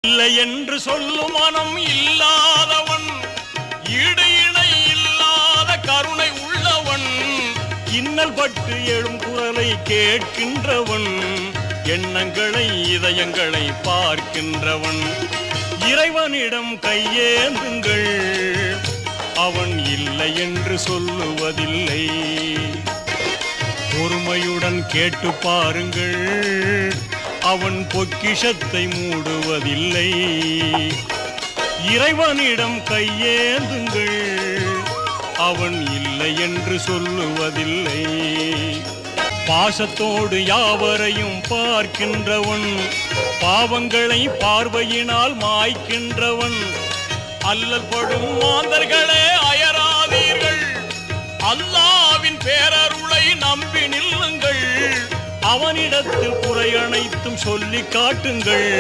இல்லை என்று சொல்லும் மனம் இல்லாதவன், ஈடு இணை இல்லாத கருணை உள்ளவன், இன்னல் பட்டு எழும் குரலை கேட்கின்றவன், எண்ணங்களை இதயங்களை பார்க்கின்றவன். இறைவனிடம் கையேந்துங்கள், அவன் இல்லை என்று சொல்லுவதில்லை. பொறுமையுடன் கேட்டு பாருங்கள், அவன் பொக்கிஷத்தை மூடுவதில்லை. இறைவனிடம் கையேந்துங்கள், அவன் இல்லை என்று சொல்லுவதில்லை. பாசத்தோடு யாவரையும் பார்க்கின்றவன், பாவங்களை பார்வையினால் மாய்க்கின்றவன். அல்லல் படும் மாந்தர்களே அயராதீர்கள், அல்லாவின் பேரருளை நம்பி நில்லுங்கள். அவனிடத்தில் குறை அனைத்தும் சொல்லி காட்டுங்கள்.